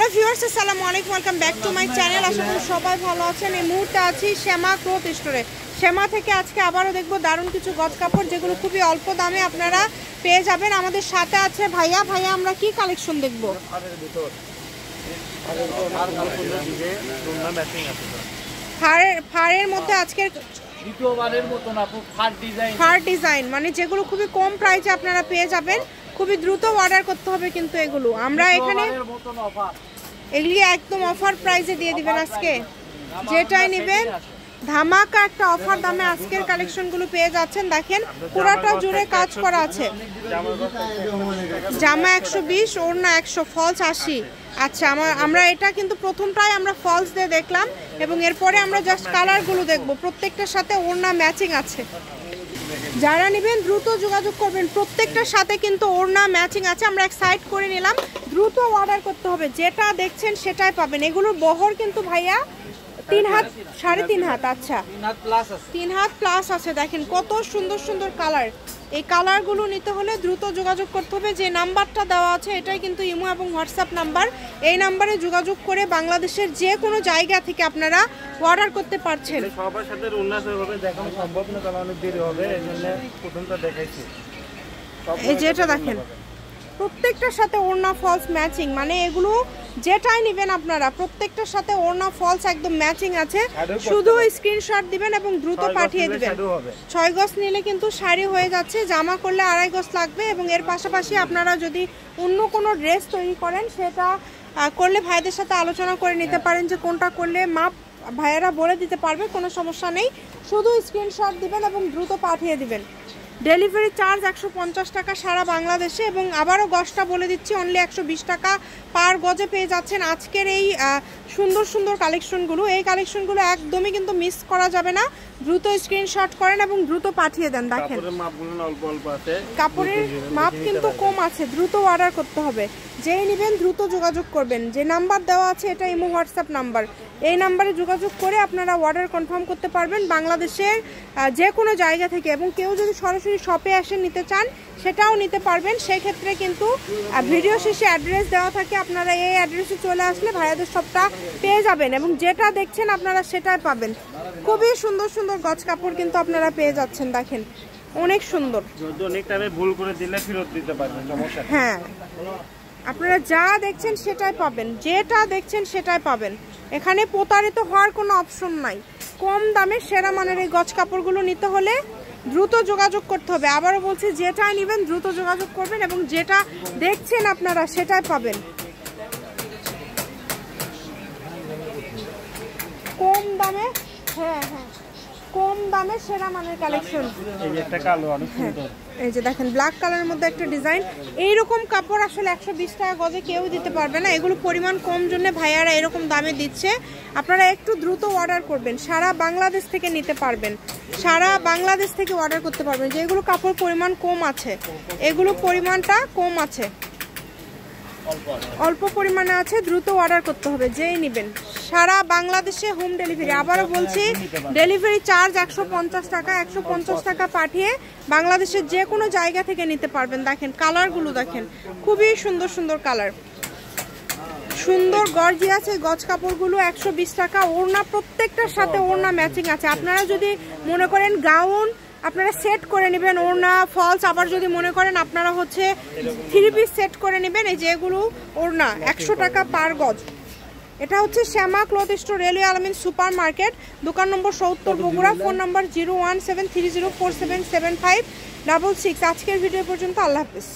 Hello viewers, আসসালামু আলাইকুম, welcome back to my channel. আশা করি সবাই ভালো আছেন। এই মুহূর্তে আছি শ্যামা ক্লথ স্টোরে। শ্যামা থেকে আজকে আবারও দেখবো দারুণ কিছু গজ কাপড়, যেগুলো খুবই অল্প দামে আপনারা পেয়ে যাবেন। আমাদের সাথে আছে ভাইয়া। ভাইয়া, আমরা কি কালেকশন দেখবো? ফারের মধ্যে আজকে ফার ডিজাইন, মানে যেগুলো খুবই কম প্রাইসে আপনারা পেয়ে যাবেন। খুবই দ্রুত অর্ডার করতে হবে কিন্তু এগুলো আমরা এখানে এগুলি একদম অফার প্রাইসে দিয়ে দিবেন। আজকে যেটাই নেবেন ধামাকা একটা অফার দামে আজকের কালেকশনগুলো পেয়ে যাচ্ছেন। দেখেন পুরাটা জুড়ে কাজ করা আছে। জামা 120, ওড়না 100, ফলস 80। আচ্ছা, আমরা এটা কিন্তু প্রথমটাই আমরা ফলস দিয়ে দেখলাম এবং এরপরে আমরা জাস্ট কালারগুলো দেখবো। প্রত্যেকটার সাথে ওড়না ম্যাচিং আছে। যারা নেবেন দ্রুত যোগাযোগ করবেন। প্রত্যেকটার সাথে কিন্তু ওড়না ম্যাচিং আছে। আমরা এক সাইড করে নিলাম, দ্রুত অর্ডার করতে হবে। যেটা দেখছেন সেটাই পাবেন। এগুলোর বহর কিন্তু ভাইয়া 3 হাত 3.5 হাত। আচ্ছা, 3 হাত প্লাস আছে। দেখেন কত সুন্দর সুন্দর কালার। এই কালারগুলো নিতে হলে দ্রুত যোগাযোগ করতে হবে। যে নাম্বারটা দেওয়া আছে এটাই কিন্তু ইমো এবং হোয়াটসঅ্যাপ নাম্বার। এই নাম্বারে যোগাযোগ করে বাংলাদেশের যে কোনো জায়গা থেকে আপনারা অর্ডার করতে পারছেন। সবার সাথে উন্নতভাবে দেখানো সম্ভব না, কারণ অনেক দেরি হবে, এজন্য প্রথমটা দেখাইছি। এই যেটা দেখেন প্রত্যেকটার সাথে ওড়না ফলস ম্যাচিং, মানে এগুলো যেটাই নেবেন আপনারা প্রত্যেকটার সাথে ওড়না ফলস একদম ম্যাচিং আছে। শুধু স্ক্রিনশট দিবেন এবং দ্রুত পাঠিয়ে দিবেন। 6 গজ নিলে কিন্তু শাড়ি হয়ে যাচ্ছে। জামা করলে 2.5 গজ লাগবে। এবং এর পাশাপাশি আপনারা যদি অন্য কোনো ড্রেস তৈরি করেন সেটা করলে ভাইদের সাথে আলোচনা করে নিতে পারেন যে কোনটা করলে মাপ ভাইয়েরা বলে দিতে পারবে, কোনো সমস্যা নেই। শুধু স্ক্রিনশট দিবেন এবং দ্রুত পাঠিয়ে দিবেন। ডেলিভারি চার্জ 150 টাকা সারা বাংলাদেশে। এবং আবারও গজটা বলে দিচ্ছি, অনলি 120 টাকা পার গজে পেয়ে যাচ্ছেন আজকের এই সুন্দর সুন্দর কালেকশনগুলো। এই কালেকশনগুলো একদমই কিন্তু মিস করা যাবে না। দ্রুত স্ক্রিনশট করেন এবং দ্রুত পাঠিয়ে দেন। দেখেন কাপড়ের মাপ কিন্তু কম আছে, দ্রুত অর্ডার করতে হবে। যেই নেবেন দ্রুত যোগাযোগ করবেন। যে নাম্বার দেওয়া আছে এটা ইমো হোয়াটসঅ্যাপ নাম্বার। এই নাম্বারে যোগাযোগ করে আপনারা অর্ডার কনফার্ম করতে পারবেন বাংলাদেশের যে কোনো জায়গা থেকে। এবং কেউ যদি সরাসরি শপে এসে নিতে চান সেটাও নিতে পারবেন। সেই ক্ষেত্রে কিন্তু ভিডিও শেষে অ্যাড্রেস দেওয়া থাকে, আপনারা এই অ্যাড্রেসে চলে আসলে ভাইয়াদের শপটা পেয়ে যাবেন এবং যেটা দেখছেন আপনারা সেটাই পাবেন। খুবই সুন্দর সুন্দর গজ কাপড় কিন্তু আপনারা পেয়ে যাচ্ছেন। দেখেন অনেক সুন্দর। অনেক টাইমে ভুল করে দিলে ফেরত দিতে পারবেন, সমস্যা নেই। হ্যাঁ, আপনারা যা দেখছেন সেটাই পাবেন, যেটা দেখছেন সেটাই পাবেন। এখানে প্রতারিত হওয়ার কোনো অপশন নাই। কম দামে সেরা মানের এই গজ কাপড়গুলো নিতে হলে দ্রুত যোগাযোগ করতে হবে। আবারও বলছি, যেটাই নেবেন দ্রুত যোগাযোগ করবেন এবং যেটা দেখছেন আপনারা সেটাই পাবেন। কম দামে, হ্যাঁ হ্যাঁ, কম দামে সেরা মানের কালেকশন। এই একটা কালো অনেক সুন্দর। এই যে দেখেন ব্ল্যাক কালারের মধ্যে একটা ডিজাইন। এইরকম কাপড় আসলে 120 টাকা গজে কেউ দিতে পারবে না। এগুলো পরিমাণ কম জন্য ভাইয়ারা এরকম দামে দিচ্ছে। আপনারা একটু দ্রুত অর্ডার করবেন। সারা বাংলাদেশ থেকে নিতে পারবেন, সারা বাংলাদেশ থেকে অর্ডার করতে পারবেন। যেগুলো কাপড় পরিমাণ কম আছে, এগুলো পরিমাণটা কম আছে, অল্প পরিমাণে আছে, দ্রুত অর্ডার করতে হবে। যেই নেবেন সারা বাংলাদেশে হোম ডেলিভারি। আবারও বলছি, ডেলিভারি চার্জ 150 টাকা। 150 টাকা পাঠিয়ে বাংলাদেশের যে কোনো জায়গা থেকে নিতে পারবেন। দেখেন কালারগুলো দেখেন, খুবই সুন্দর সুন্দর কালার, সুন্দর গর্জিয়াস এই গজ কাপড়গুলো 120 টাকা। ওড়না প্রত্যেকটার সাথে ওড়না ম্যাচিং আছে। আপনারা যদি মনে করেন গাউন আপনারা সেট করে নেবেন, ওড়না ফলস, আবার যদি মনে করেন আপনারা হচ্ছে 3 পিস সেট করে নেবেন, এই যেগুলো ওড়না 100 টাকা পার গজ। এটা হচ্ছে শ্যামা ক্লথ স্টোর, রেলওয়ে আলামিন সুপার মার্কেট, দোকান নম্বর 70, বগুড়া। ফোন নম্বর 01730477566। আজকের ভিডিও পর্যন্ত, আল্লাহ হাফিজ।